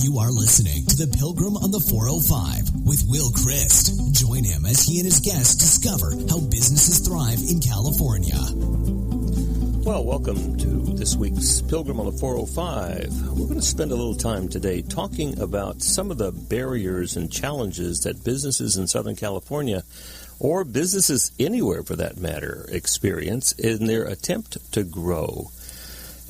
You are listening to The Pilgrim on the 405 with Will Crist. Join him as he and his guests discover how businesses thrive in California. Well, welcome to this week's Pilgrim on the 405. We're going to spend a little time today talking about some of the barriers and challenges that businesses in Southern California, or businesses anywhere for that matter, experience in their attempt to grow.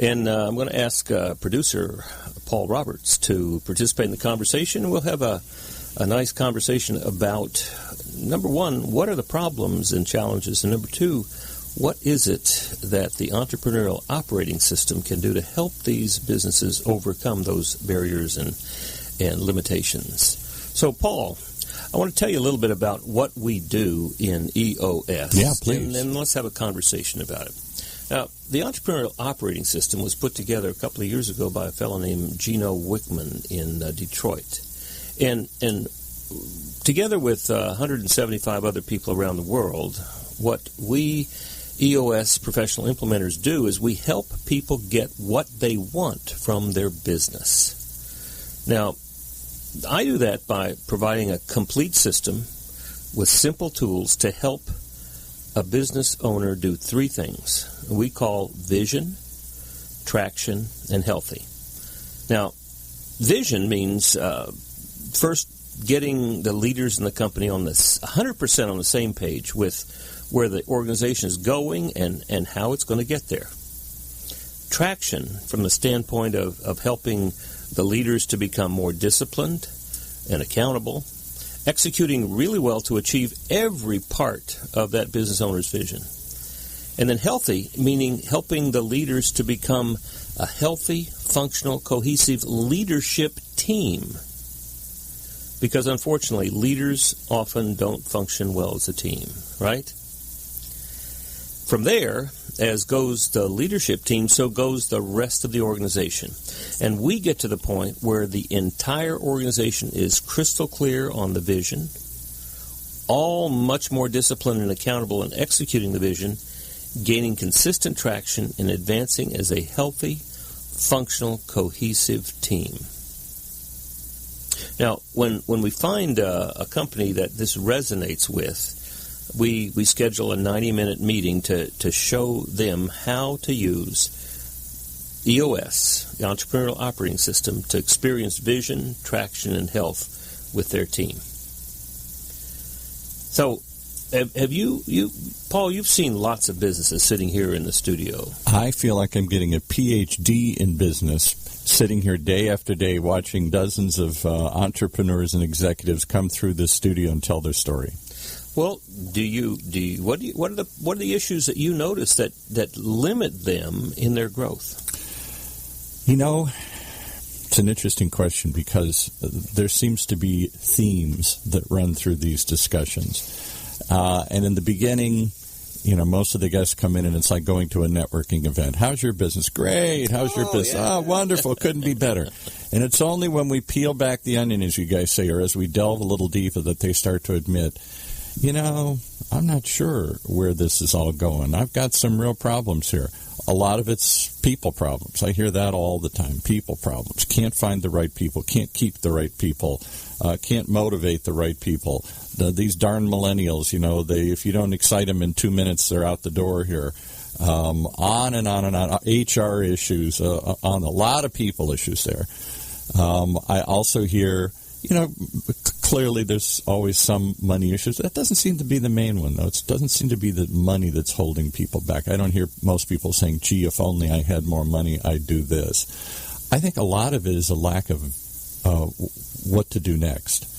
And I'm going to ask producer Paul Roberts to participate in the conversation. We'll have a nice conversation about, number one, what are the problems and challenges? And number two, what is it that the entrepreneurial operating system can do to help these businesses overcome those barriers and limitations? So, Paul, I want to tell you a little bit about what we do in EOS. Yeah, please. And then let's have a conversation about it. Now, the entrepreneurial operating system was put together a couple of years ago by a fellow named Gino Wickman in Detroit. And together with 175 other people around the world, what we EOS professional implementers do is we help people get what they want from their business. Now, I do that by providing a complete system with simple tools to help a business owner do three things we call vision, traction, and healthy. Now, vision means first getting the leaders in the company on this 100% on the same page with where the organization is going and how it's going to get there. Traction from the standpoint of helping the leaders to become more disciplined and accountable, executing really well to achieve every part of that business owner's vision. And then healthy, meaning helping the leaders to become a healthy, functional, cohesive leadership team. Because unfortunately, leaders often don't function well as a team, right? From there, as goes the leadership team, so goes the rest of the organization. And we get to the point where the entire organization is crystal clear on the vision, all much more disciplined and accountable in executing the vision, gaining consistent traction and advancing as a healthy, functional, cohesive team. Now, when we find a company that this resonates with, we schedule a 90-minute meeting to show them how to use EOS, the Entrepreneurial Operating System, to experience vision, traction, and health with their team. So, have you, Paul, you've seen lots of businesses sitting here in the studio. I feel like I'm getting a PhD in business, sitting here day after day watching dozens of entrepreneurs and executives come through this studio and tell their story. Well, what are the issues that you notice that limit them in their growth? You know, it's an interesting question because there seems to be themes that run through these discussions. And in the beginning, you know, most of the guests come in and it's like going to a networking event. How's your business? Great. How's your business? Yeah. Oh, wonderful. Couldn't be better. And it's only when we peel back the onion, as you guys say, or as we delve a little deeper that they start to admit, you know, I'm not sure where this is all going. I've got some real problems here. A lot of it's people problems. I hear that all the time. People problems. Can't find the right people. Can't keep the right people. Can't motivate the right people. These darn millennials, you know, if you don't excite them in 2 minutes, they're out the door here. On and on and on. HR issues, on a lot of people issues there. I also hear, you know, clearly there's always some money issues. That doesn't seem to be the main one, though. It doesn't seem to be the money that's holding people back. I don't hear most people saying, gee, if only I had more money, I'd do this. I think a lot of it is a lack of what to do next.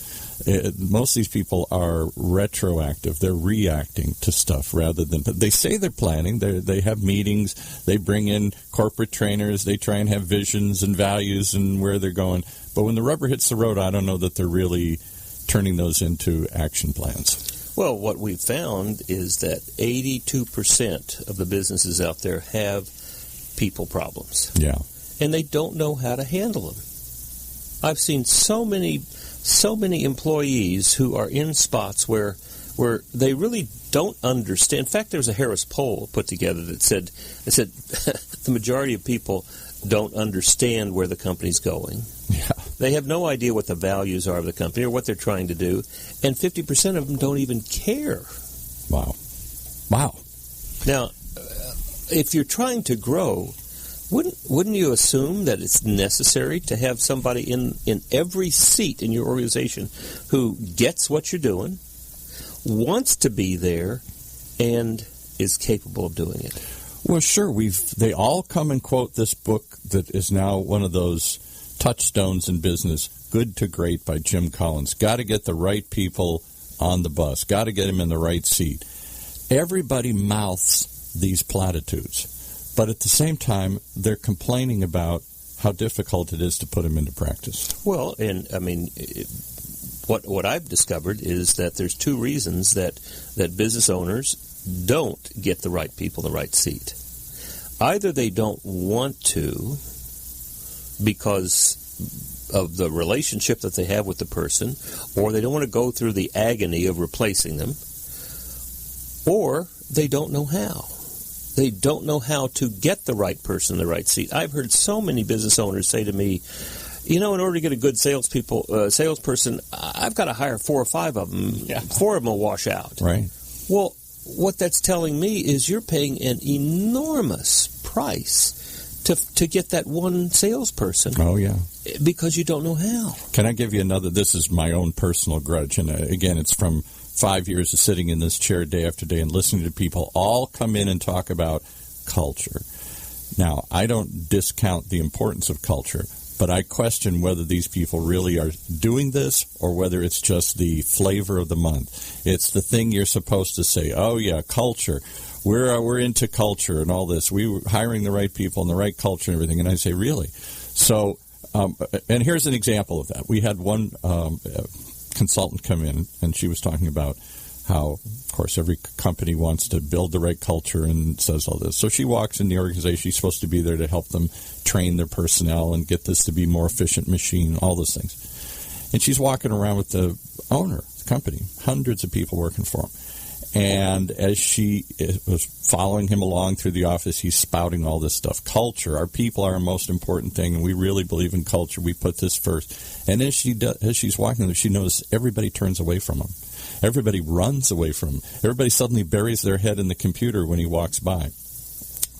Most of these people are retroactive. They're reacting to stuff rather than... They say they're planning. They have meetings. They bring in corporate trainers. They try and have visions and values and where they're going. But when the rubber hits the road, I don't know that they're really turning those into action plans. Well, what we've found is that 82% of the businesses out there have people problems. Yeah. And they don't know how to handle them. I've seen so many employees who are in spots where they really don't understand. In fact, there was a Harris poll put together that said the majority of people don't understand where the company's going. Yeah. They have no idea what the values are of the company or what they're trying to do, and 50% of them don't even care. Wow. Now, if you're trying to grow, wouldn't you assume that it's necessary to have somebody in every seat in your organization who gets what you're doing, wants to be there, and is capable of doing it? Well, sure. They all come and quote this book that is now one of those touchstones in business, Good to Great by Jim Collins. Got to get the right people on the bus. Got to get them in the right seat. Everybody mouths these platitudes. But at the same time, they're complaining about how difficult it is to put them into practice. Well, and I mean, what I've discovered is that there's two reasons that business owners don't get the right people in the right seat. Either they don't want to because of the relationship that they have with the person, or they don't want to go through the agony of replacing them, or they don't know how. They don't know how to get the right person in the right seat. I've heard so many business owners say to me, in order to get a good salesperson, I've got to hire 4 or 5 of them. Yeah. 4 of them will wash out. Right. Well, what that's telling me is you're paying an enormous price to get that one salesperson. Oh, yeah. Because you don't know how. Can I give you another? This is my own personal grudge. And again, it's from 5 years of sitting in this chair day after day and listening to people all come in and talk about culture. Now, I don't discount the importance of culture, but I question whether these people really are doing this or whether it's just the flavor of the month. It's the thing you're supposed to say, oh, yeah, culture. We're into culture and all this. We were hiring the right people and the right culture and everything. And I say, really? So, and here's an example of that. We had one consultant come in, and she was talking about how, of course, every company wants to build the right culture and says all this. So she walks in the organization. She's supposed to be there to help them train their personnel and get this to be a more efficient machine, all those things. And she's walking around with the owner of the company, hundreds of people working for him. And as she was following him along through the office, he's spouting all this stuff. Culture, our people are our most important thing, and we really believe in culture. We put this first. And as she's walking there, she notices everybody turns away from him. Everybody runs away from him. Everybody suddenly buries their head in the computer when he walks by.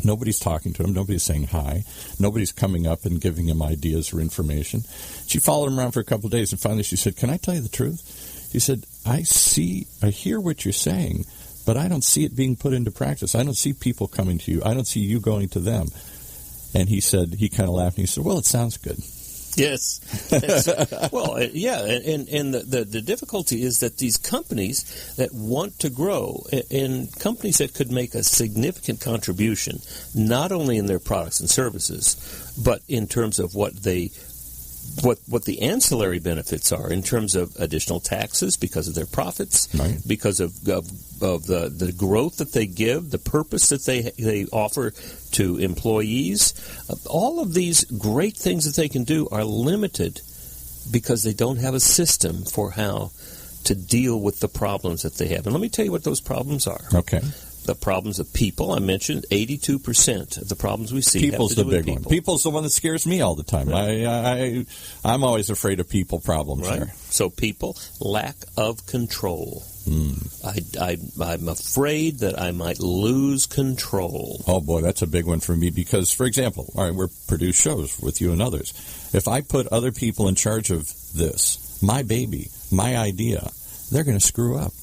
Nobody's talking to him. Nobody's saying hi. Nobody's coming up and giving him ideas or information. She followed him around for a couple of days, and finally she said, "Can I tell you the truth?" He said, I hear what you're saying, but I don't see it being put into practice. I don't see people coming to you. I don't see you going to them. And he said, he kind of laughed, and he said, well, it sounds good. Yes. Well, yeah, and the difficulty is that these companies that want to grow, and companies that could make a significant contribution, not only in their products and services, but in terms of what the ancillary benefits are in terms of additional taxes because of their profits, right, because of the growth that they give, the purpose that they offer to employees. All of these great things that they can do are limited because they don't have a system for how to deal with the problems that they have. And let me tell you what those problems are. Okay. The problems of people, I mentioned 82% of the problems we see People's have to do the big with people. one. People's the one that scares me all the time. Right. I'm always afraid of people problems right. there. So people, lack of control. I'm afraid that I might lose control. Oh, boy, that's a big one for me because, for example, all right, we produce shows with you and others. If I put other people in charge of this, my baby, my idea, they're going to screw up,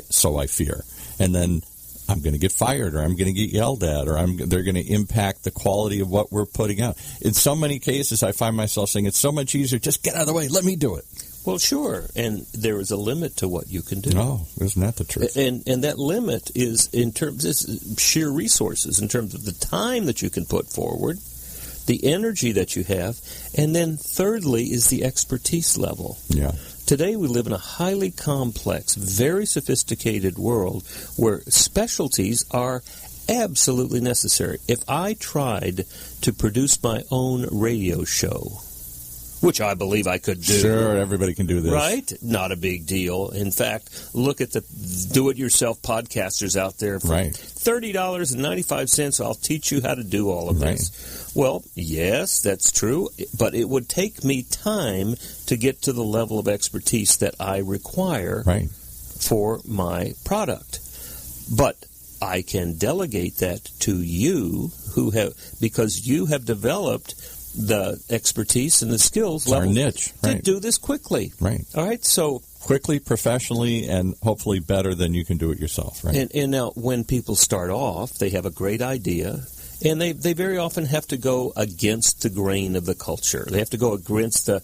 so I fear. And then I'm going to get fired, or I'm going to get yelled at, or they're going to impact the quality of what we're putting out. In so many cases, I find myself saying, it's so much easier, just get out of the way, let me do it. Well, sure, and there is a limit to what you can do. No, isn't that the truth? And that limit is in terms of sheer resources, in terms of the time that you can put forward, the energy that you have, and then thirdly is the expertise level. Yeah. Today we live in a highly complex, very sophisticated world where specialties are absolutely necessary. If I tried to produce my own radio show, which I believe I could do. Sure, everybody can do this. Right? Not a big deal. In fact, look at the do-it-yourself podcasters out there. For $30.95, I'll teach you how to do all of this. Well, yes, that's true, but it would take me time to get to the level of expertise that I require for my product. But I can delegate that to you because you have developed the expertise and the skills level our niche, to do this quickly. Right. All right. So quickly, professionally, and hopefully better than you can do it yourself. Right. And now, when people start off, they have a great idea, and they very often have to go against the grain of the culture. They have to go against the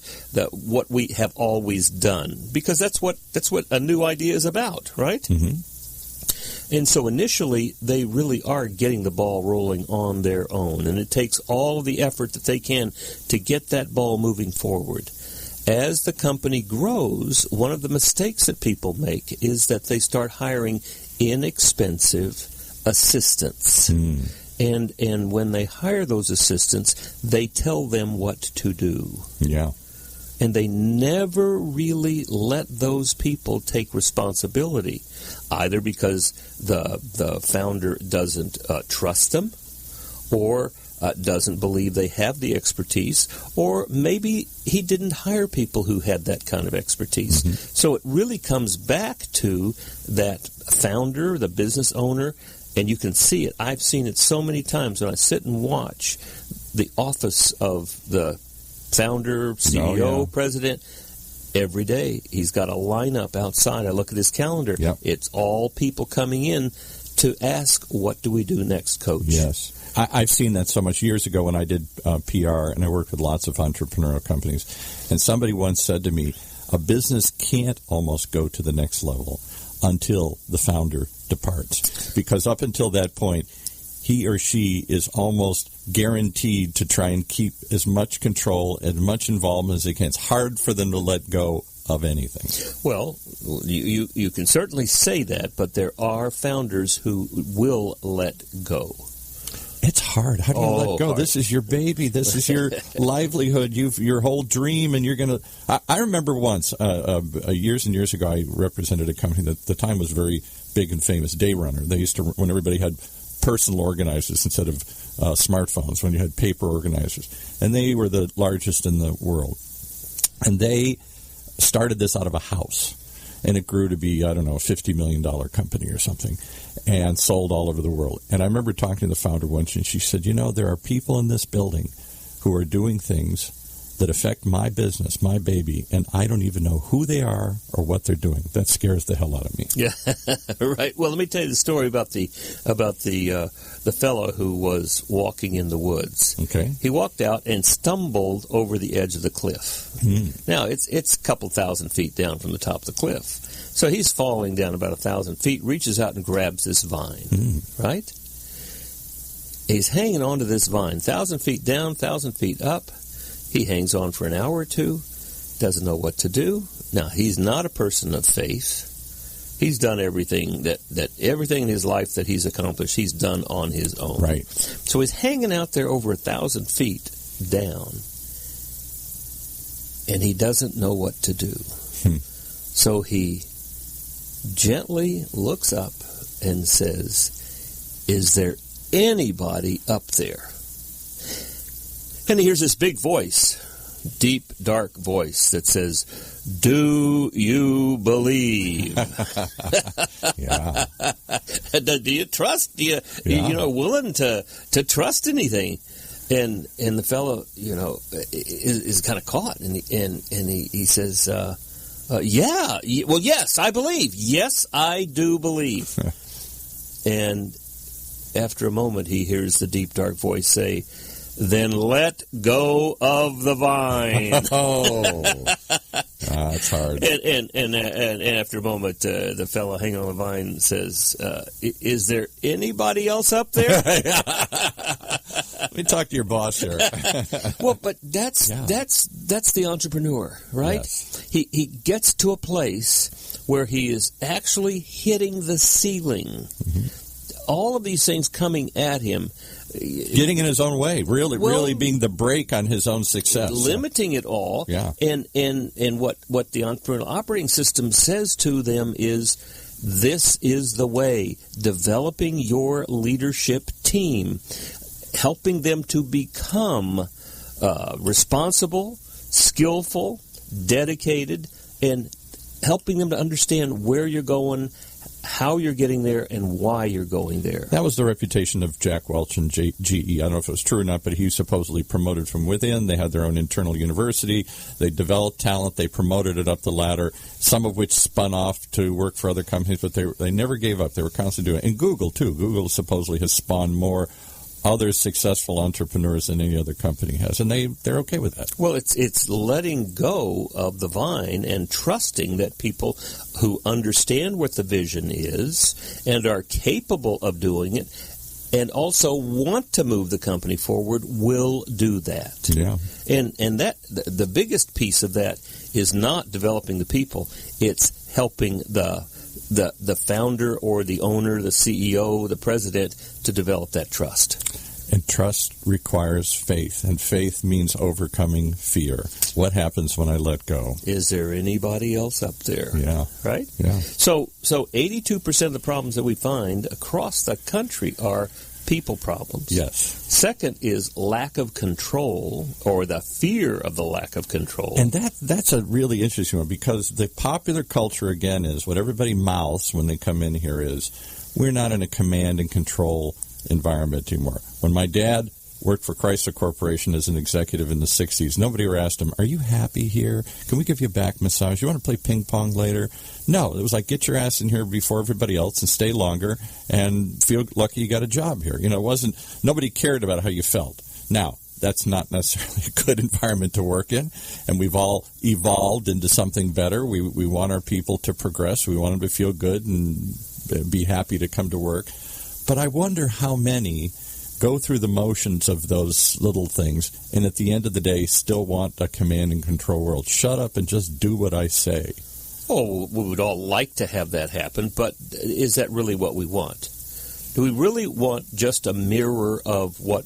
what we have always done, because that's what a new idea is about, right? Mm-hmm. And so initially, they really are getting the ball rolling on their own, and it takes all the effort that they can to get that ball moving forward. As the company grows, one of the mistakes that people make is that they start hiring inexpensive assistants. And when they hire those assistants, they tell them what to do. Yeah. And they never really let those people take responsibility, either because the founder doesn't trust them, or doesn't believe they have the expertise, or maybe he didn't hire people who had that kind of expertise. Mm-hmm. So it really comes back to that founder, the business owner, and you can see it. I've seen it so many times when I sit and watch the office of the founder, CEO, president. Every day he's got a lineup outside. I look at his calendar. Yep. It's all people coming in to ask, what do we do next, Coach? Yes. I've seen that so much. Years ago when I did PR, and I worked with lots of entrepreneurial companies, and somebody once said to me, a business can't almost go to the next level until the founder departs. Because up until that point, he or she is almost guaranteed to try and keep as much control, as much involvement as they can. It's hard for them to let go of anything. Well, you can certainly say that, but there are founders who will let go. It's hard. How do you let go? Hard. This is your baby. This is your livelihood. Your whole dream, and you're going to... I remember once, years and years ago, I represented a company that at the time was very big and famous, Day Runner. They used to, when everybody had personal organizers instead of smartphones, when you had paper organizers. And they were the largest in the world. And they started this out of a house. And it grew to be, I don't know, a $50 million company or something, and sold all over the world. And I remember talking to the founder once, and she said, there are people in this building who are doing things that affect my business, my baby, and I don't even know who they are or what they're doing. That scares the hell out of me. Yeah, right. Well, let me tell you the story about the fellow who was walking in the woods. Okay. He walked out and stumbled over the edge of the cliff. Now, it's a couple thousand feet down from the top of the cliff. So he's falling down about 1,000 feet, reaches out and grabs this vine, right? He's hanging onto this vine, 1,000 feet down, 1,000 feet up. He hangs on for an hour or two, doesn't know what to do. Now, he's not a person of faith. He's done everything that everything in his life that he's accomplished, he's done on his own. Right. So he's hanging out there over 1,000 feet down, and he doesn't know what to do. So he gently looks up and says, "Is there anybody up there?" And he hears this big voice, deep, dark voice that says, "Do you believe?" Yeah. Do you trust? Do you willing to trust anything? And the fellow, is kind of caught, and he says, "Yeah, well, yes, I believe. Yes, I do believe." And after a moment, he hears the deep, dark voice say, "Then let go of the vine." That's hard. And after a moment, the fellow hanging on the vine says, "Is there anybody else up there?" Let me talk to your boss here. Well, but that's the entrepreneur, right? Yes. He gets to a place where he is actually hitting the ceiling. All of these things coming at him, getting in his own way, really being the brake on his own success, limiting it all. Yeah. And what the entrepreneurial operating system says to them is, this is the way. Developing your leadership team, helping them to become responsible, skillful, dedicated, and helping them to understand where you're going, how you're getting there, and why you're going there. That was the reputation of Jack Welch and GE. I don't know if it was true or not, but he supposedly promoted from within. They had their own internal university. They developed talent. They promoted it up the ladder, some of which spun off to work for other companies, but they never gave up. They were constantly doing it. And Google, too. Google supposedly has spawned more other successful entrepreneurs than any other company has, and they're okay with that. Well, it's letting go of the vine and trusting that people who understand what the vision is and are capable of doing it and also want to move the company forward will do that. Yeah. And that the biggest piece of that is not developing the people, it's helping the founder or the owner, the CEO, the president, to develop that trust. And trust requires faith, and faith means overcoming fear. What happens when I let go? Is there anybody else up there? Yeah. Right? Yeah. So 82% of the problems that we find across the country are people problems. Yes. Second is lack of control, or the fear of the lack of control. And that's a really interesting one, because the popular culture, again, is what everybody mouths when they come in here is, we're not in a command and control environment anymore. When my dad worked for Chrysler Corporation as an executive in the 60s, nobody ever asked him, are you happy here? Can we give you a back massage? You want to play ping pong later? No, it was like, get your ass in here before everybody else and stay longer and feel lucky you got a job here. You know, it wasn't, nobody cared about how you felt. Now, that's not necessarily a good environment to work in, and we've all evolved into something better. We want our people to progress. We want them to feel good and be happy to come to work. But I wonder how many go through the motions of those little things and at the end of the day still want a command and control world. Shut up and just do what I say. Oh, we would all like to have that happen, but is that really what we want? Do we really want just a mirror of what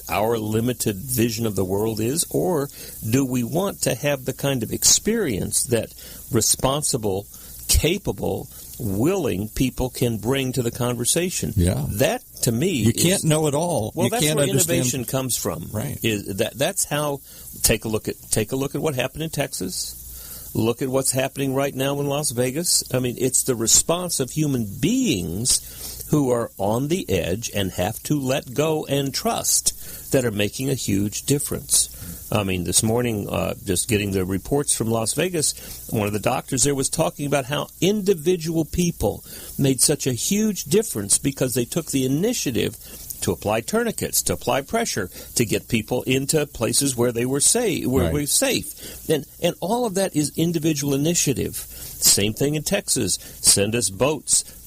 our limited vision of the world is, or do we want to have the kind of experience that responsible, capable, willing people can bring to the conversation? Yeah. That, to me, you can't know it all. Well, you that's can't where understand. Innovation comes from. Right. That's how. Take a look at what happened in Texas. Look at what's happening right now in Las Vegas. I mean, it's the response of human beings who are on the edge and have to let go and trust that are making a huge difference. I mean, this morning, just getting the reports from Las Vegas, one of the doctors there was talking about how individual people made such a huge difference because they took the initiative to apply tourniquets, to apply pressure, to get people into places where they were safe, we're safe. And all of that is individual initiative. Same thing in Texas. Send us boats.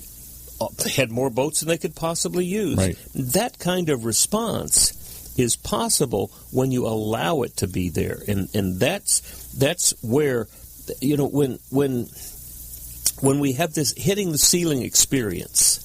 They had more boats than they could possibly use. Right. That kind of response is possible when you allow it to be there. And that's where, you know, when we have this hitting the ceiling experience,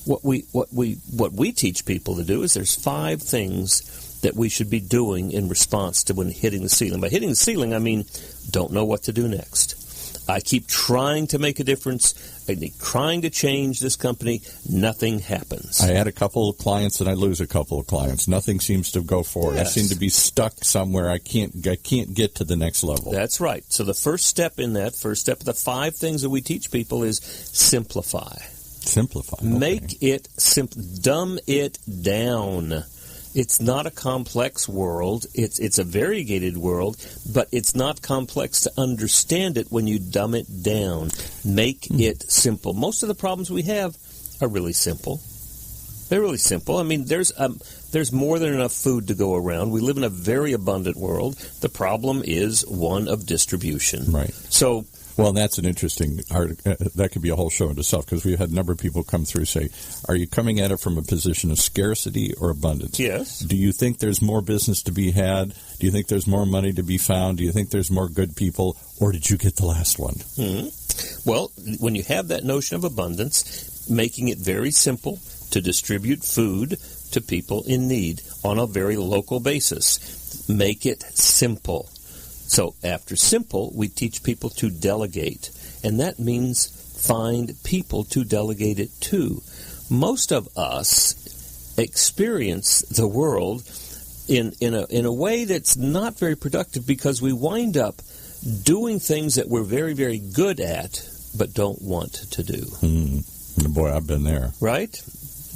what we teach people to do is there's 5 things that we should be doing in response to when hitting the ceiling. By hitting the ceiling, I mean don't know what to do next. I keep trying to make a difference. I keep trying to change this company. Nothing happens. I add a couple of clients and I lose a couple of clients. Nothing seems to go forward. Yes. I seem to be stuck somewhere. I can't get to the next level. That's right. So the first step of the 5 things that we teach people is simplify. Simplify. Okay. Make it simple. Dumb it down. It's not a complex world. It's a variegated world, but it's not complex to understand it when you dumb it down. Make it simple. Most of the problems we have are really simple. They're really simple. I mean, there's more than enough food to go around. We live in a very abundant world. The problem is one of distribution. Right. So. Well, that's an interesting that could be a whole show in itself, because we had a number of people come through say, are you coming at it from a position of scarcity or abundance? Yes. Do you think there's more business to be had? Do you think there's more money to be found? Do you think there's more good people? Or did you get the last one? Mm-hmm. Well, when you have that notion of abundance, making it very simple to distribute food to people in need on a very local basis. Make it simple. So after simple, we teach people to delegate. And that means find people to delegate it to. Most of us experience the world in a way that's not very productive because we wind up doing things that we're very, very good at but don't want to do. Boy, I've been there. Right?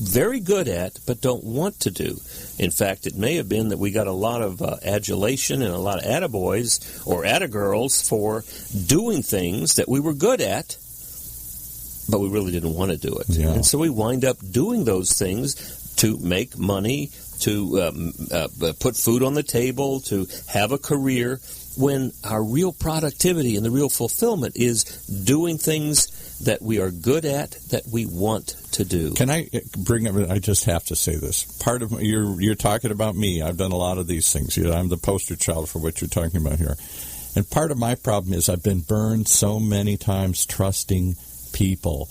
Very good at but don't want to do. In fact, it may have been that we got a lot of adulation and a lot of attaboys or attagirls for doing things that we were good at, but we really didn't want to do it. Yeah. And so we wind up doing those things to make money, to put food on the table, to have a career, when our real productivity and the real fulfillment is doing things that we are good at, that we want to do. Can I bring up, I just have to say this. Part of, you're talking about me. I've done a lot of these things. I'm the poster child for what you're talking about here. And part of my problem is I've been burned so many times trusting people,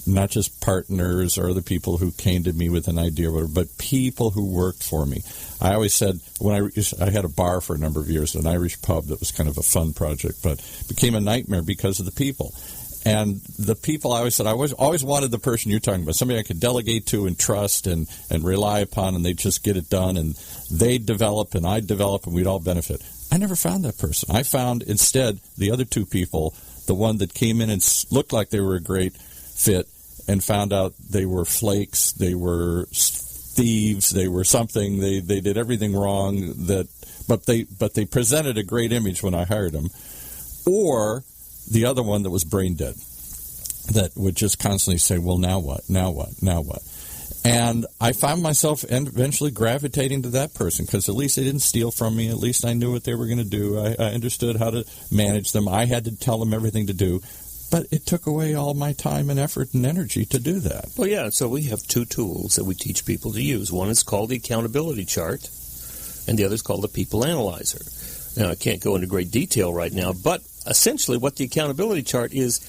not just partners or the people who came to me with an idea or whatever, but people who worked for me. I always said, when I had a bar for a number of years, an Irish pub that was kind of a fun project, but became a nightmare because of the people. And the people, I always said, I always wanted the person you're talking about, somebody I could delegate to and trust and rely upon, and they'd just get it done, and they'd develop and I'd develop, and we'd all benefit. I never found that person. I found instead the other two people, the one that came in and looked like they were a great fit, and found out they were flakes, they were thieves, they were something, they did everything wrong, but they presented a great image when I hired them. Or the other one that was brain dead, that would just constantly say, well, now what, now what, now what? And I found myself eventually gravitating to that person, because at least they didn't steal from me. At least I knew what they were going to do. I understood how to manage them. I had to tell them everything to do. But it took away all my time and effort and energy to do that. Well, yeah, so we have two tools that we teach people to use. One is called the accountability chart, and the other is called the people analyzer. Now, I can't go into great detail right now, but essentially what the accountability chart is,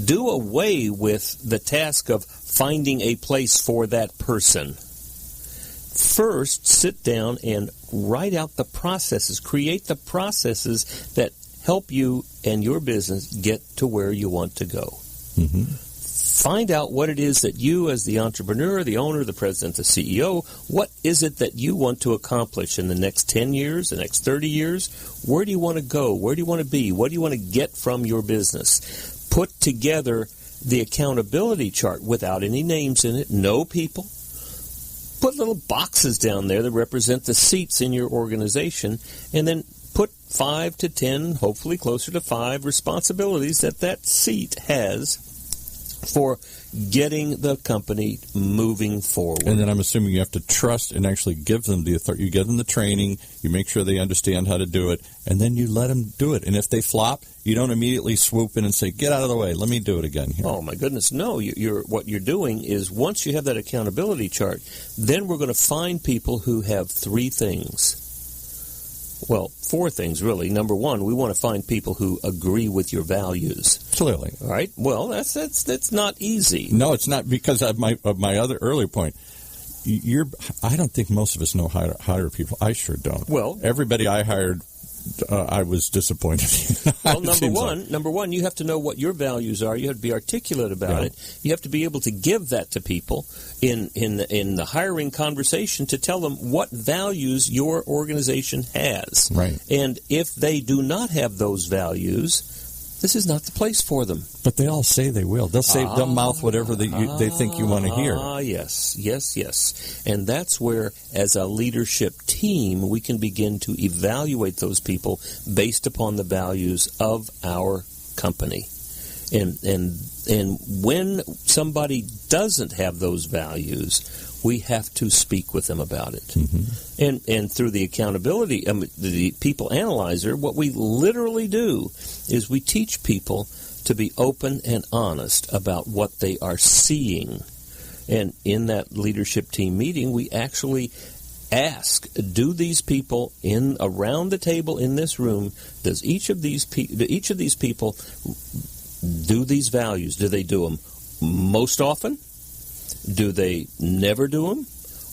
do away with the task of finding a place for that person. First, sit down and write out the processes, create the processes that help you and your business get to where you want to go. Mm-hmm. Find out what it is that you, as the entrepreneur, the owner, the president, the CEO, what is it that you want to accomplish in the next 10 years, the next 30 years? Where do you want to go? Where do you want to be? What do you want to get from your business? Put together the accountability chart without any names in it, no people. Put little boxes down there that represent the seats in your organization, and then put 5 to 10, hopefully closer to 5, responsibilities that seat has for getting the company moving forward. And then I'm assuming you have to trust and actually give them the authority. You give them the training, you make sure they understand how to do it, and then you let them do it. And if they flop, you don't immediately swoop in and say, get out of the way, let me do it again here. Oh, my goodness, no. What you're doing is, once you have that accountability chart, then we're going to find people who have 3 things. Well, 4 things, really. Number 1, we want to find people who agree with your values. Clearly. All right? Well, that's not easy. No, it's not, because of my other earlier point. I don't think most of us know how to hire people. I sure don't. Well, everybody I hired, I was disappointed. Well, number one, you have to know what your values are. You have to be articulate about it. You have to be able to give that to people in the hiring conversation, to tell them what values your organization has. Right. And if they do not have those values, this is not the place for them. But they all say they will. They'll mouth whatever they think you want to hear. Yes. And that's where, as a leadership team, we can begin to evaluate those people based upon the values of our company. And when somebody doesn't have those values, we have to speak with them about it. Mm-hmm. And through the accountability, the people analyzer, what we literally do is we teach people to be open and honest about what they are seeing. And in that leadership team meeting, we actually ask, do these people around the table in this room, does each of these people do these values? Do they do them most often? Do they never do them?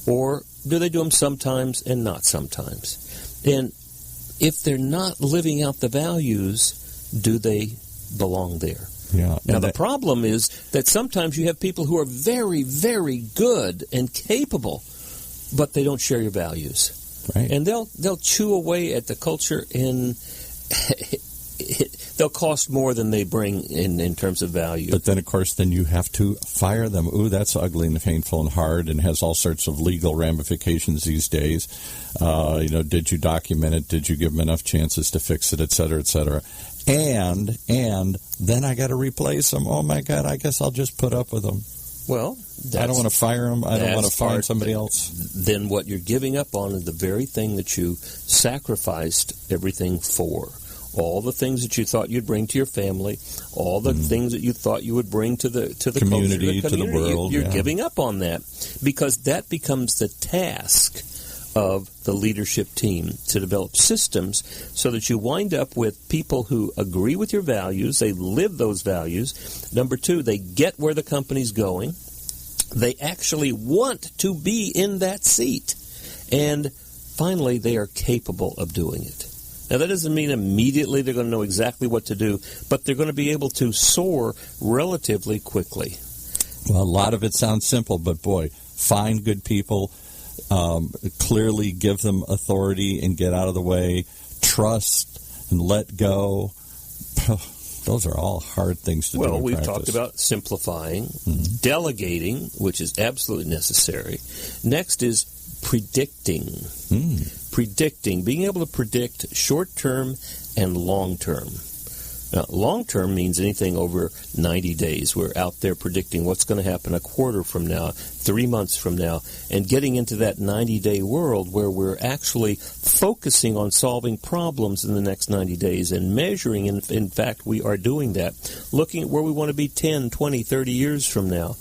Or do they do them sometimes and not sometimes? And if they're not living out the values, do they belong there? Yeah. Now, the problem is that sometimes you have people who are very, very good and capable, but they don't share your values. Right. And they'll chew away at the culture, and they'll cost more than they bring in terms of value. But then, of course, then you have to fire them. Ooh, that's ugly and painful and hard and has all sorts of legal ramifications these days. Did you document it? Did you give them enough chances to fix it, et cetera, et cetera? And then I got to replace them. Oh, my God, I guess I'll just put up with them. Well, I don't want to fire them. I don't want to find somebody else. Then what you're giving up on is the very thing that you sacrificed everything for. All the things that you thought you'd bring to your family, all the things that you thought you would bring to the community, culture, to the world. You're giving up on that because that becomes the task of the leadership team to develop systems so that you wind up with people who agree with your values, they live those values. Number two, they get where the company's going. They actually want to be in that seat. And finally, they are capable of doing it. Now, that doesn't mean immediately they're going to know exactly what to do, but they're going to be able to soar relatively quickly. Well, a lot of it sounds simple, but boy, find good people, clearly give them authority and get out of the way, trust and let go. Those are all hard things to do in practice. Well, we've talked about simplifying, delegating, which is absolutely necessary. Next is predicting. Predicting, being able to predict short-term and long-term. Now, long-term means anything over 90 days. We're out there predicting what's going to happen a quarter from now, 3 months from now, and getting into that 90-day world where we're actually focusing on solving problems in the next 90 days and measuring. In fact, we are doing that. Looking at where we want to be 10, 20, 30 years from now,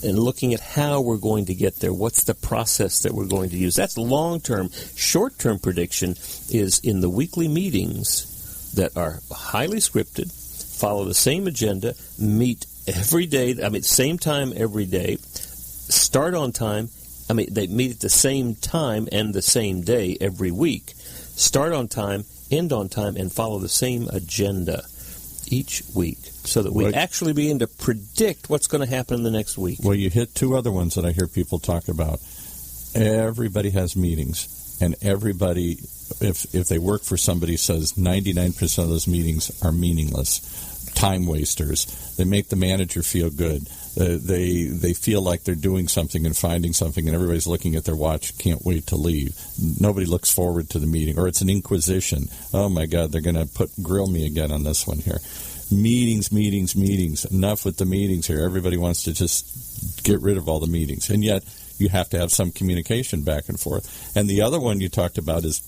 and looking at how we're going to get there. What's the process that we're going to use? That's long-term. Short-term prediction is in the weekly meetings that are highly scripted, follow the same agenda, meet every day, same time every day, start on time. They meet at the same time and the same day every week. Start on time, end on time, and follow the same agenda each week so that we actually begin to predict what's going to happen in the next week. Well, you hit two other ones that I hear people talk about. Everybody has meetings, and everybody, if they work for somebody, says 99% of those meetings are meaningless, time wasters. They make the manager feel good. They feel like they're doing something and finding something, and everybody's looking at their watch, can't wait to leave. Nobody looks forward to the meeting. Or it's an inquisition. Oh, my God, they're going to grill me again on this one here. Meetings. Enough with the meetings here. Everybody wants to just get rid of all the meetings. And yet, you have to have some communication back and forth. And the other one you talked about is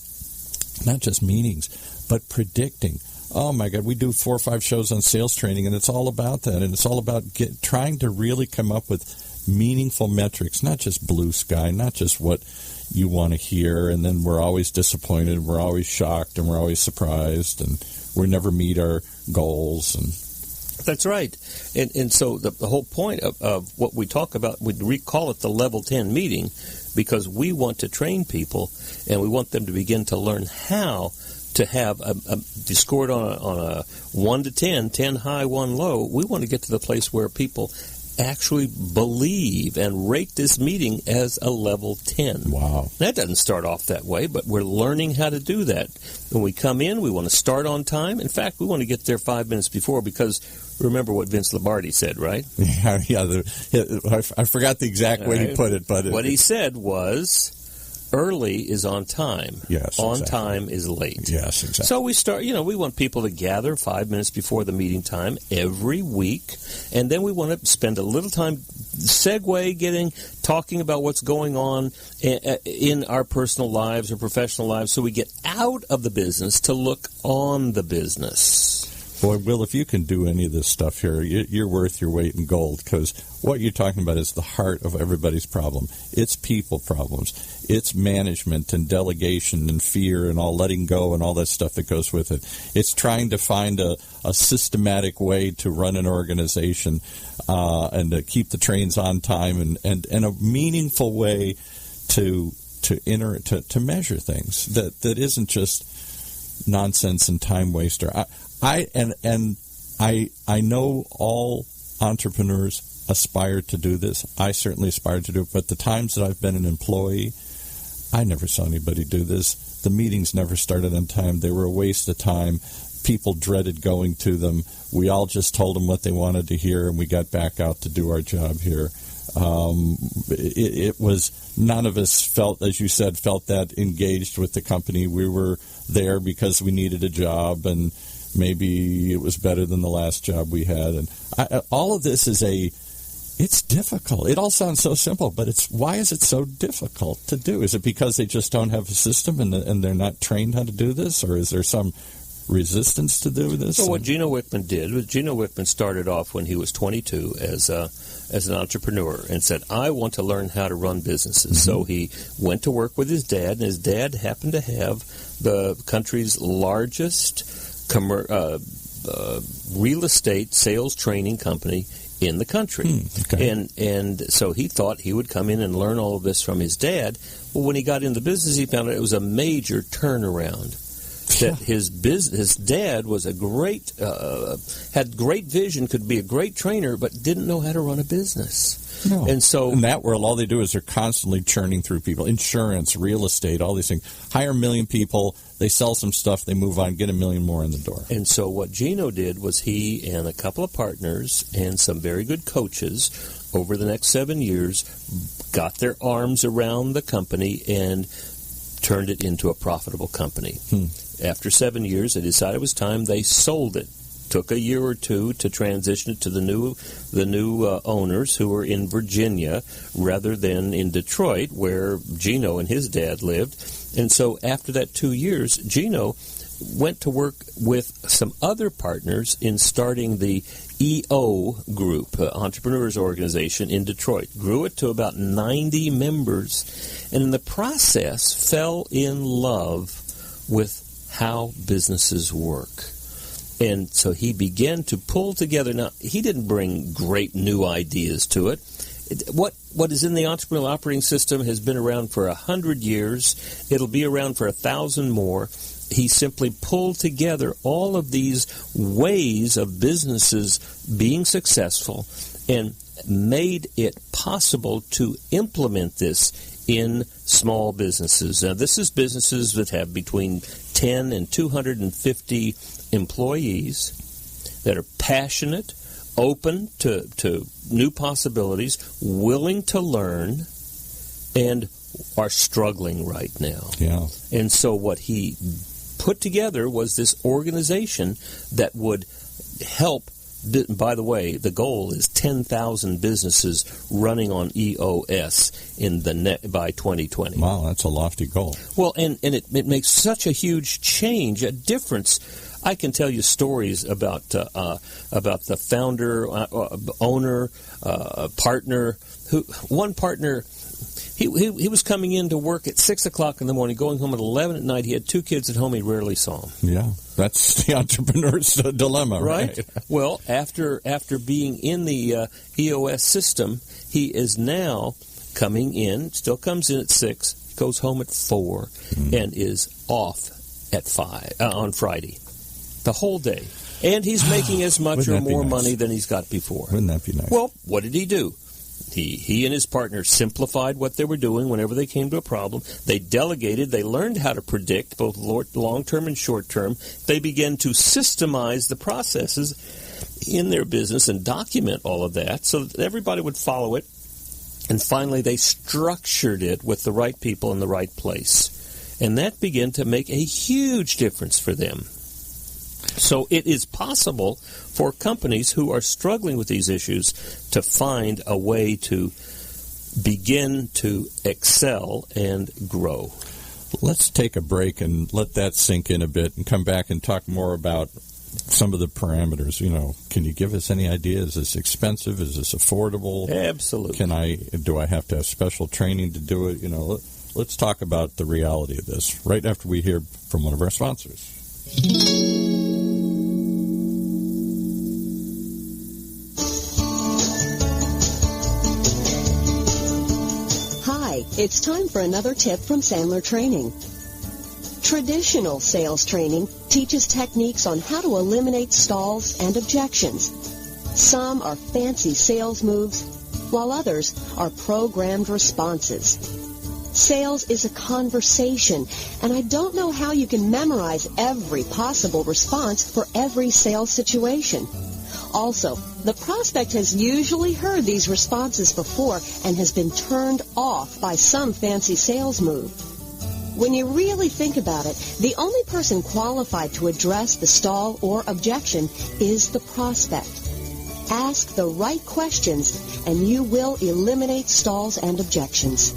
not just meetings, but predicting. Oh, my God, we do 4 or 5 shows on sales training, and it's all about that. And it's all about trying to really come up with meaningful metrics, not just blue sky, not just what you want to hear, and then we're always disappointed, and we're always shocked, and we're always surprised, and we never meet our goals. And that's right. And so the whole point of what we talk about, we call it the Level 10 meeting, because we want to train people, and we want them to begin to learn how to have scored on a 1 to 10, 10 high, 1 low. We want to get to the place where people actually believe and rate this meeting as a level 10. Wow. That doesn't start off that way, but we're learning how to do that. When we come in, we want to start on time. In fact, we want to get there 5 minutes before, because remember what Vince Lombardi said, right? Yeah. I forgot the exact way he put it, but what he said was, early is on time. Yes, on exactly. time is late. Yes, exactly. So we start, we want people to gather 5 minutes before the meeting time every week, and then we want to spend a little time talking about what's going on in our personal lives or professional lives, so we get out of the business to look on the business. Boy, Will, if you can do any of this stuff here, you're worth your weight in gold, because what you're talking about is the heart of everybody's problem. It's people problems. It's management and delegation and fear and all letting go and all that stuff that goes with it. It's trying to find a systematic way to run an organization and to keep the trains on time and a meaningful way to measure things that isn't just nonsense and time waster. I know all entrepreneurs aspire to do this. I certainly aspire to do it, but the times that I've been an employee, I never saw anybody do this. The meetings never started on time. They were a waste of time. People dreaded going to them. We all just told them what they wanted to hear, and we got back out to do our job here. It was, none of us felt, as you said, felt that engaged with the company. We were there because we needed a job, and maybe it was better than the last job we had. And all of this is it's difficult. It all sounds so simple, but why is it so difficult to do? Is it because they just don't have a system and they're not trained how to do this, or is there some resistance to do this? Well, what Gino Wickman did was Gino Wickman started off when he was 22 as an entrepreneur and said, I want to learn how to run businesses. Mm-hmm. So he went to work with his dad, and his dad happened to have the country's largest real estate sales training company in the country. Okay. And so he thought he would come in and learn all of this from his dad. Well, when he got into business, he found out it was a major turnaround. That his dad was a great, had great vision, could be a great trainer, but didn't know how to run a business. No. And so in that world, all they do is they're constantly churning through people. Insurance, real estate, all these things. Hire 1 million people, they sell some stuff, they move on, get 1 million more in the door. And so what Gino did was he and a couple of partners and some very good coaches over the next 7 years got their arms around the company and turned it into a profitable company. After 7 years, they decided it was time. They sold it. Took a year or two to transition it to the new owners who were in Virginia rather than in Detroit, where Gino and his dad lived. And so after that 2 years, Gino went to work with some other partners in starting the EO group, Entrepreneurs Organization in Detroit. Grew it to about 90 members, and in the process fell in love with how businesses work. And so he began to pull together. Now, he didn't bring great new ideas to it. What is in the entrepreneurial operating system has been around for 100 years. It'll be around for 1,000 more. He simply pulled together all of these ways of businesses being successful and made it possible to implement this in small businesses. Now, this is businesses that have between 10 and 250 employees that are passionate, open to new possibilities, willing to learn, and are struggling right now. Yeah. And so what he put together was this organization that would help. By the way, the goal is 10,000 businesses running on EOS by 2020. Wow, that's a lofty goal. Well, and it makes such a huge change, a difference. I can tell you stories about the founder, owner, partner. One partner, he was coming in to work at 6 o'clock in the morning, going home at 11 at night. He had 2 kids at home. He rarely saw them. Yeah, that's the entrepreneur's dilemma, right? Well, after being in the EOS system, he is now coming in. Still comes in at 6, goes home at 4, and is off at 5 on Friday, the whole day. And he's making as much or more money than he's got before. Wouldn't that be nice? Well, what did he do? He and his partner simplified what they were doing whenever they came to a problem. They delegated. They learned how to predict both long-term and short-term. They began to systemize the processes in their business and document all of that so that everybody would follow it. And finally, they structured it with the right people in the right place. And that began to make a huge difference for them. So it is possible for companies who are struggling with these issues to find a way to begin to excel and grow. Let's take a break and let that sink in a bit and come back and talk more about some of the parameters. Can you give us any ideas? Is this expensive? Is this affordable? Absolutely. Do I have to have special training to do it? Let's talk about the reality of this right after we hear from one of our sponsors. It's time for another tip from Sandler Training. Traditional sales training teaches techniques on how to eliminate stalls and objections. Some are fancy sales moves, while others are programmed responses. Sales is a conversation, and I don't know how you can memorize every possible response for every sales situation. Also, the prospect has usually heard these responses before and has been turned off by some fancy sales move. When you really think about it, the only person qualified to address the stall or objection is the prospect. Ask the right questions, and you will eliminate stalls and objections.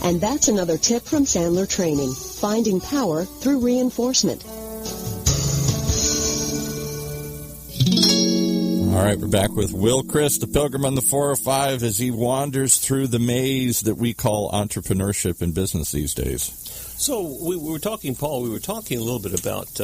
And that's another tip from Sandler Training, finding power through reinforcement. All right, we're back with Will Crist, the Pilgrim on the 405, as he wanders through the maze that we call entrepreneurship in business these days. So we were talking, Paul, a little bit about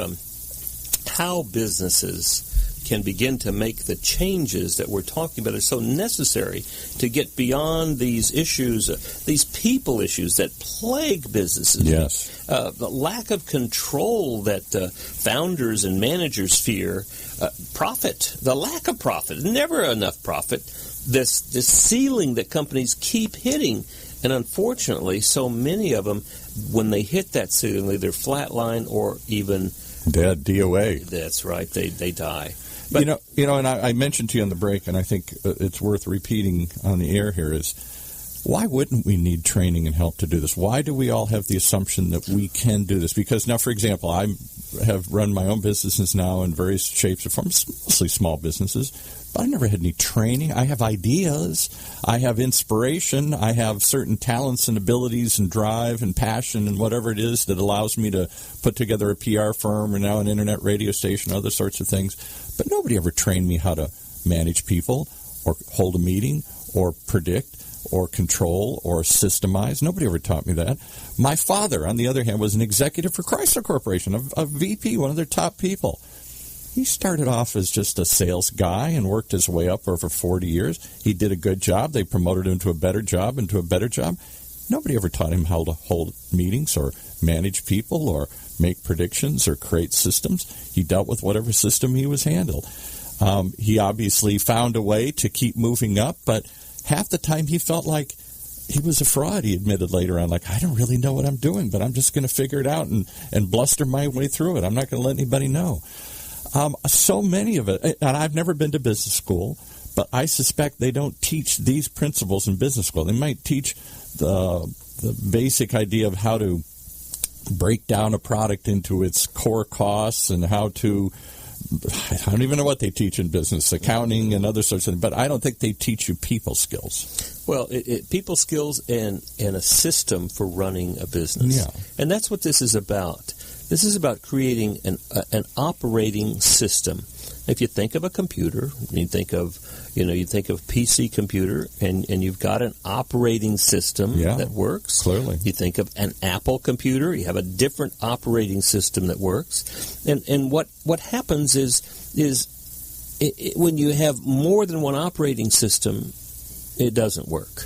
how businesses can begin to make the changes that we're talking about. It's so necessary to get beyond these issues, these people issues that plague businesses. Yes. The lack of control that founders and managers fear, profit, the lack of profit, never enough profit, this ceiling that companies keep hitting. And unfortunately, so many of them, when they hit that ceiling, they're flatline or even dead, DOA. That's right, they die. But, you know, and I mentioned to you on the break, and I think it's worth repeating on the air here, is why wouldn't we need training and help to do this? Why do we all have the assumption that we can do this? Because now, for example, I have run my own businesses now in various shapes or forms, mostly small businesses, but I never had any training. I have ideas. I have inspiration. I have certain talents and abilities and drive and passion and whatever it is that allows me to put together a PR firm or now an internet radio station, other sorts of things. But nobody ever trained me how to manage people or hold a meeting or predict or control or systemize. Nobody ever taught me that. My father, on the other hand, was an executive for Chrysler Corporation, a VP, one of their top people. He started off as just a sales guy and worked his way up over 40 years. He did a good job. They promoted him to a better job and to a better job. Nobody ever taught him how to hold meetings or manage people or make predictions or create systems. He dealt with whatever system he was handled. He obviously found a way to keep moving up, but half the time he felt like he was a fraud, he admitted later on. Like, I don't really know what I'm doing, but I'm just going to figure it out and bluster my way through it. I'm not going to let anybody know. So many of it, and I've never been to business school, but I suspect they don't teach these principles in business school. They might teach the basic idea of how to break down a product into its core costs and how to, I don't even know what they teach in business, accounting and other sorts of things, but I don't think they teach you people skills. Well, people skills and a system for running a business. Yeah. And that's what this is about. This is about creating an operating system. If you think of a computer, you think of PC computer, and you've got an operating system that works. Clearly. You think of an Apple computer, you have a different operating system that works. And what happens is when you have more than one operating system, it doesn't work.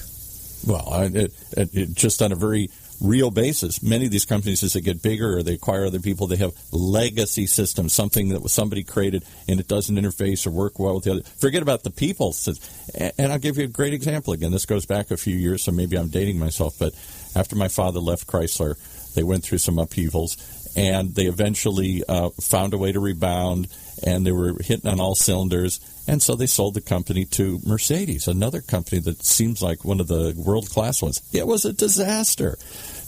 Well, it just on a very real basis, many of these companies, as they get bigger or they acquire other people, they have legacy systems, something that was somebody created and it doesn't interface or work well with the other. Forget about the people. And I'll give you a great example. Again, this goes back a few years, so maybe I'm dating myself, but after my father left Chrysler, they went through some upheavals, and they eventually found a way to rebound, and they were hitting on all cylinders, and so they sold the company to Mercedes, another company that seems like one of the world-class ones. It was a disaster,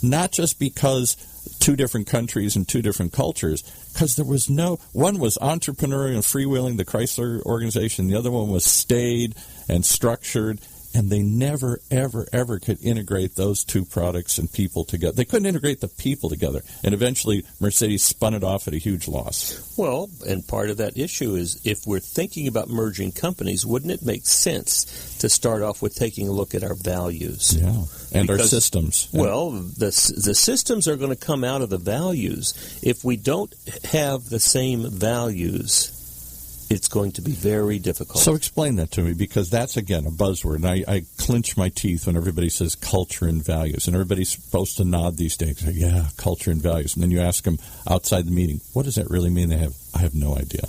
not just because two different countries and two different cultures, because there was one was entrepreneurial and freewheeling, the Chrysler organization, the other one was staid and structured, and they never, ever, ever could integrate those two products and people together. They couldn't integrate the people together. And eventually, Mercedes spun it off at a huge loss. Well, and part of that issue is if we're thinking about merging companies, wouldn't it make sense to start off with taking a look at our values? Yeah, and our systems. Well, the systems are going to come out of the values. If we don't have the same values, it's going to be very difficult. So explain that to me, because that's, again, a buzzword. And I clench my teeth when everybody says culture and values. And everybody's supposed to nod these days. Say, yeah, culture and values. And then you ask them outside the meeting, what does that really mean? I have no idea.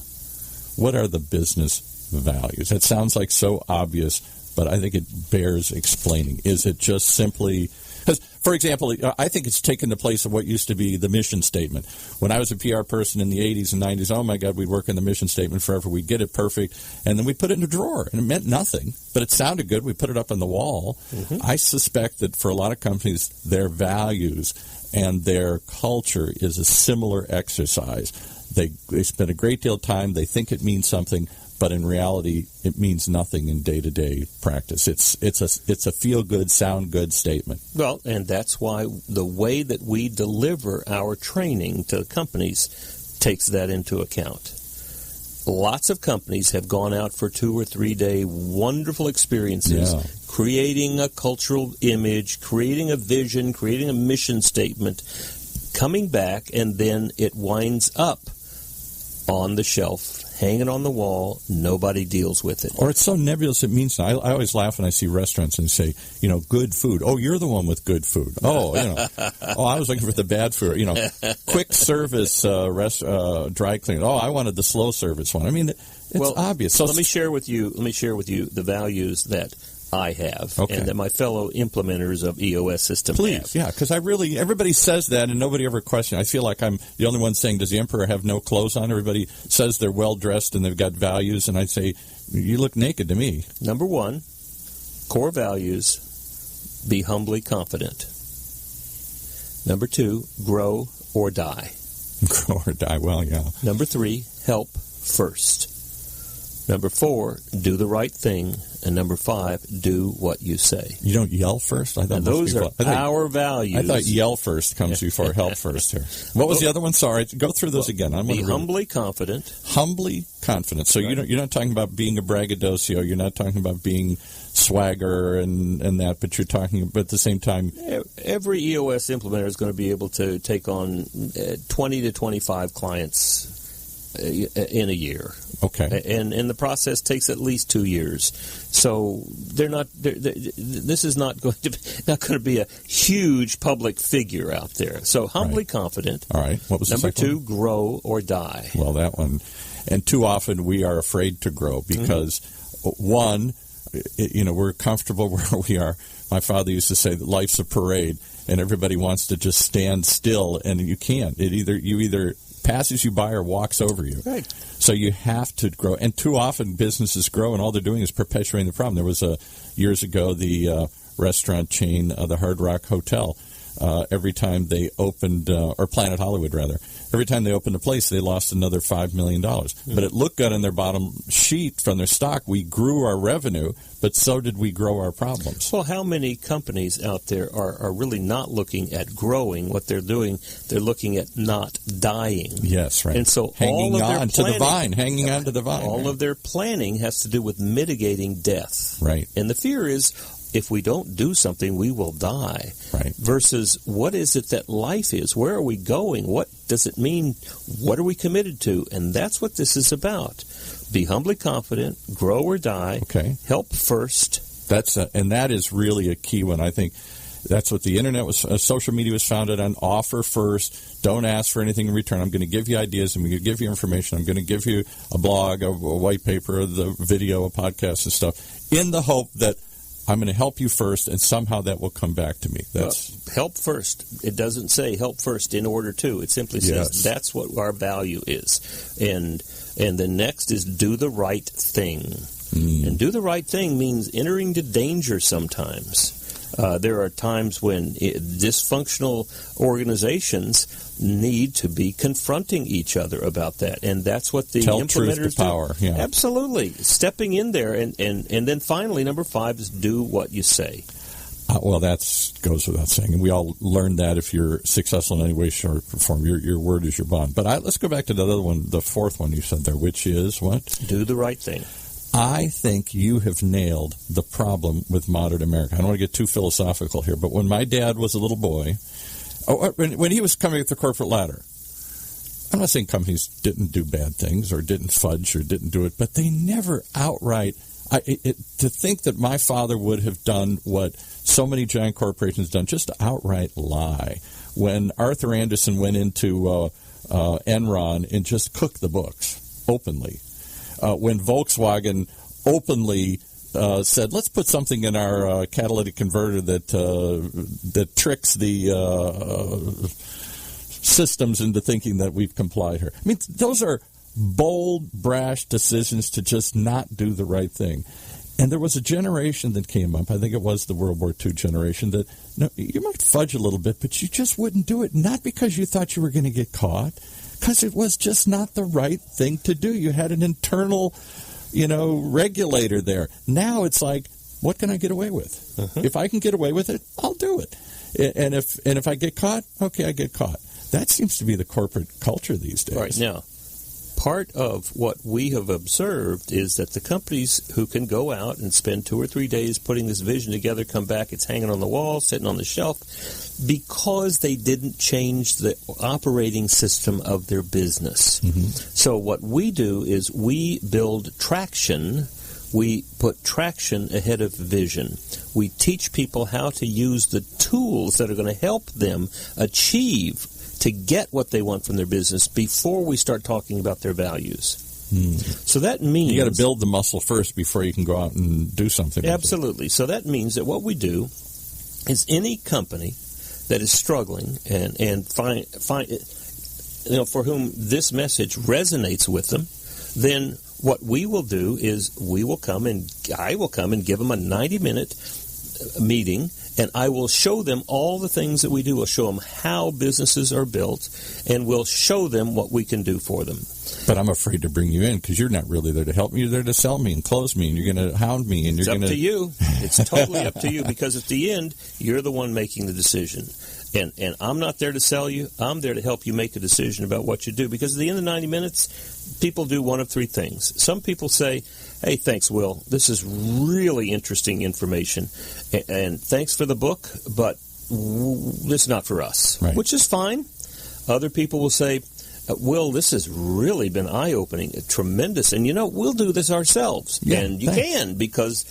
What are the business values? That sounds like so obvious, but I think it bears explaining. Is it just simply... Because, for example, I think it's taken the place of what used to be the mission statement. When I was a PR person in the 80s and 90s, oh, my God, we'd work on the mission statement forever. We'd get it perfect, and then we'd put it in a drawer. And it meant nothing, but it sounded good. We put it up on the wall. Mm-hmm. I suspect that for a lot of companies, their values and their culture is a similar exercise. They spend a great deal of time. They think it means something, but in reality, it means nothing in day-to-day practice. It's a feel-good, sound-good statement. Well, and that's why the way that we deliver our training to companies takes that into account. Lots of companies have gone out for 2 or 3 day wonderful experiences, creating a cultural image, creating a vision, creating a mission statement, coming back, and then it winds up on the shelf, hanging on the wall. Nobody deals with it. Or it's so nebulous it means I always laugh when I see restaurants and say, good food. Oh, you're the one with good food. Oh, I was looking for the bad food. Quick service dry cleaning. Oh, I wanted the slow service one. I mean, it's obvious. So let me share with you the values that I have, and that my fellow implementers of EOS system have. Yeah, because everybody says that and nobody ever questions. I feel like I'm the only one saying, does the emperor have no clothes on? Everybody says they're well-dressed and they've got values, and I say, you look naked to me. Number 1, core values, be humbly confident. Number 2, grow or die. Grow or die, well, yeah. Number 3, help first. Number 4, do the right thing. And number 5, do what you say. You don't yell first? I thought those are our values. I thought yell first comes before help first here. What was the other one? Sorry, go through those again. Be humbly confident. Humbly confident. So you're not talking about being a braggadocio. You're not talking about being swagger and that, but you're talking about at the same time. Every EOS implementer is going to be able to take on 20 to 25 clients in a year. Okay. And the process takes at least 2 years. So this is not going to be a huge public figure out there. So humbly confident. All right. What was number the second 2? one? Grow or die. Well, that one. And too often we are afraid to grow because one, we're comfortable where we are. My father used to say that life's a parade, and everybody wants to just stand still, and you can't. You either passes you by or walks over you. Right. So you have to grow. And too often businesses grow, and all they're doing is perpetuating the problem. There was years ago the restaurant chain, the Hard Rock Hotel. Every time they opened, or Planet Hollywood rather, every time they opened a place, they lost another $5 million. But it looked good on their bottom sheet from their stock. We grew our revenue, but so did we grow our problems. Well, how many companies out there are really not looking at growing? What they're doing, they're looking at not dying. Yes, right. And so hanging on to the vine. All of their planning has to do with mitigating death. Right. And the fear is, if we don't do something, we will die. Right. Versus, what is it that life is? Where are we going? What does it mean? What are we committed to? And that's what this is about. Be humbly confident, grow or die, help first. And that is really a key one. I think that's what the internet social media was founded on. Offer first. Don't ask for anything in return. I'm going to give you ideas. I'm going to give you information. I'm going to give you a blog, a white paper, the video, a podcast and stuff, in the hope that I'm going to help you first, and somehow that will come back to me. Help first. It doesn't say help first in order to. It simply says that's what our value is. And the next is do the right thing. And do the right thing means entering the danger sometimes. There are times when dysfunctional organizations need to be confronting each other about that, and that's what the Tell implementers truth to power. do. Yeah. Absolutely, stepping in there, and then finally, number 5 is do what you say. Well, that goes without saying, and we all learned that if you're successful in any way, shape, or form, your word is your bond. But let's go back to the other one, the fourth one you said there, which is what? Do the right thing. I think you have nailed the problem with modern America. I don't want to get too philosophical here, but when my dad was a little boy, when he was coming up the corporate ladder, I'm not saying companies didn't do bad things or didn't fudge or didn't do it, but they never outright. To think that my father would have done what so many giant corporations done, just to outright lie. When Arthur Andersen went into Enron and just cooked the books openly. When Volkswagen openly said, let's put something in our catalytic converter that tricks the systems into thinking that we've complied here. I mean, those are bold, brash decisions to just not do the right thing. And there was a generation that came up, I think it was the World War II generation, that you might fudge a little bit, but you just wouldn't do it, not because you thought you were going to get caught, because it was just not the right thing to do. You had an internal, regulator there. Now it's like, what can I get away with? Uh-huh. If I can get away with it, I'll do it. And if I get caught, okay, I get caught. That seems to be the corporate culture these days. Right. Now, part of what we have observed is that the companies who can go out and spend 2 or 3 days putting this vision together, come back, it's hanging on the wall, sitting on the shelf, because they didn't change the operating system of their business. Mm-hmm. So what we do is we build traction. We put traction ahead of vision. We teach people how to use the tools that are going to help them achieve to get what they want from their business before we start talking about their values. So that means you got to build the muscle first before you can go out and do something. Absolutely. So that means that what we do is any company that is struggling and find for whom this message resonates with them, then what we will do is I will come and give them a 90-minute meeting, and I will show them all the things that we do. We'll show them how businesses are built, and we'll show them what we can do for them. But I'm afraid to bring you in because you're not really there to help me. You're there to sell me and close me, and you're going to hound me. And it's up to you. It's totally up to you, because at the end, you're the one making the decision. And I'm not there to sell you. I'm there to help you make a decision about what you do. Because at the end of 90 minutes, people do one of three things. Some people say, hey, thanks, Will. This is really interesting information. And thanks for the book, but this is not for us, right. Which is fine. Other people will say, Will, this has really been eye-opening, tremendous, and we'll do this ourselves. Yeah, and you can because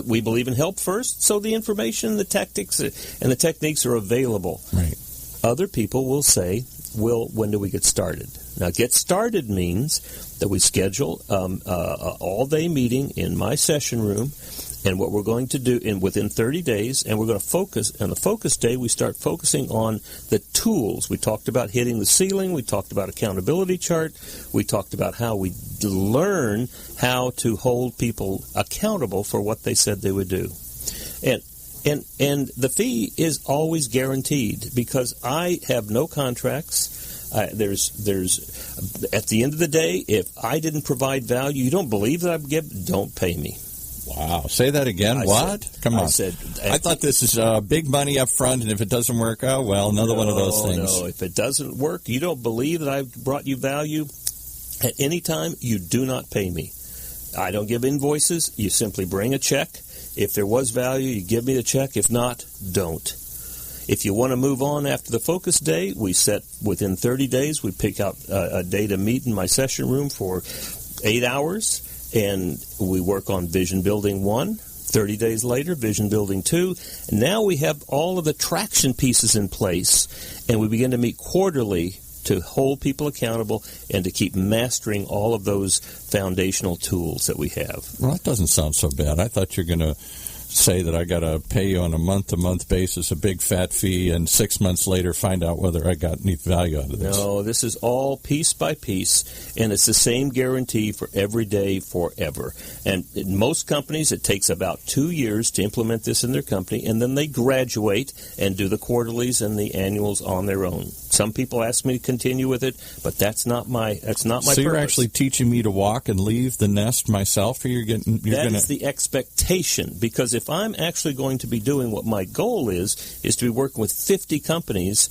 we believe in help first, so the information, the tactics, and the techniques are available. Right. Other people will say, Will, when do we get started? Now, get started means that we schedule an all-day meeting in my session room, and what we're going to do within 30 days, and we're going to focus, on the focus day, we start focusing on the tools. We talked about hitting the ceiling. We talked about accountability chart. We talked about how we learn how to hold people accountable for what they said they would do. And the fee is always guaranteed because I have no contracts. There's at the end of the day, if I didn't provide value, you don't believe that I give, don't pay me. Wow. Say that again. Come on. I thought this is big money up front, and if it doesn't work, another one of those things. No, if it doesn't work, you don't believe that I've brought you value at any time, you do not pay me. I don't give invoices. You simply bring a check. If there was value, you give me the check. If not, don't. If you want to move on after the focus day, we set within 30 days, we pick out a day to meet in my session room for 8 hours. And we work on Vision Building 1, 30 days later, Vision Building 2. And now we have all of the traction pieces in place, and we begin to meet quarterly to hold people accountable and to keep mastering all of those foundational tools that we have. Well, that doesn't sound so bad. I thought you were going to say that I got to pay you on a month-to-month basis a big fat fee, and 6 months later find out whether I got any value out of this. No, this is all piece by piece, and it's the same guarantee for every day forever. And in most companies, it takes about 2 years to implement this in their company, and then they graduate and do the quarterlies and the annuals on their own. Some people ask me to continue with it, but that's not my purpose. So you're actually teaching me to walk and leave the nest myself, or that is the expectation, because if I'm actually going to be doing what my goal is to be working with 50 companies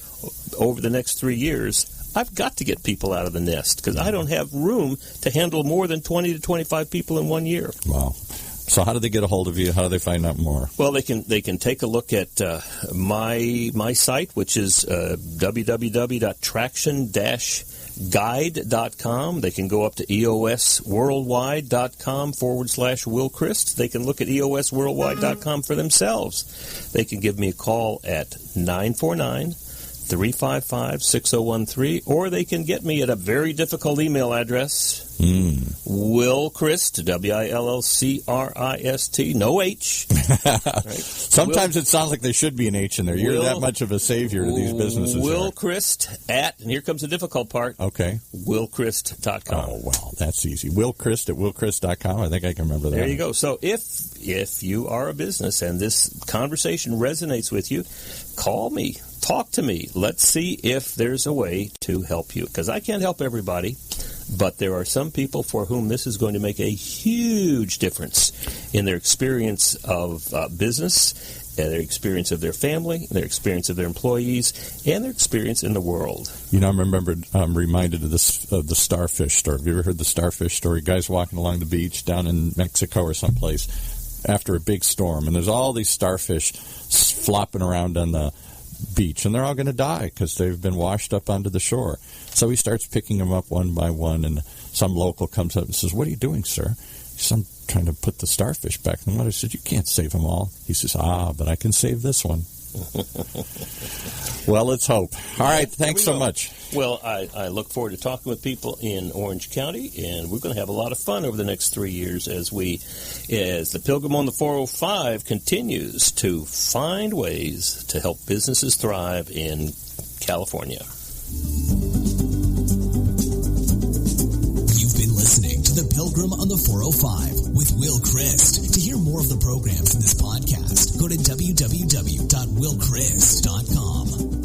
over the next 3 years, I've got to get people out of the nest because I don't have room to handle more than 20 to 25 people in 1 year. Wow. So how do they get a hold of you? How do they find out more? Well, they can take a look at my site, which is www.traction-building.com. guide.com. They can go up to eosworldwide.com/Will Crist. They can look at eosworldwide.com for themselves. They can give me a call at 949-355-6013, or they can get me at a very difficult email address, Will Crist, WILLCRIST, no H. Right? Sometimes it sounds like there should be an H in there. You're that much of a savior to these businesses. Will Crist and here comes the difficult part. Okay. WillCrist.com. Oh, well, that's easy. Will Crist at willcrist.com. I think I can remember that. There you go. So if you are a business and this conversation resonates with you, call me. Talk to me. Let's see if there's a way to help you. Because I can't help everybody, but there are some people for whom this is going to make a huge difference in their experience of business, their experience of their family, their experience of their employees, and their experience in the world. You know, I'm reminded of the starfish story. Have you ever heard the starfish story? Guys walking along the beach down in Mexico or someplace after a big storm, and there's all these starfish flopping around on the beach, and they're all going to die because they've been washed up onto the shore. So he starts picking them up one by one, and some local comes up and says, "What are you doing, sir?" He says, "I'm trying to put the starfish back." And the mother said, "You can't save them all." He says, "But I can save this one." Well, let's hope. All right, thanks so much. Well, I look forward to talking with people in Orange County, and we're going to have a lot of fun over the next 3 years as the Pilgrim on the 405 continues to find ways to help businesses thrive in California. You've been listening to The Pilgrim on the 405 with Will Crist. To hear more of the programs in this podcast, go to www.willcrist.com.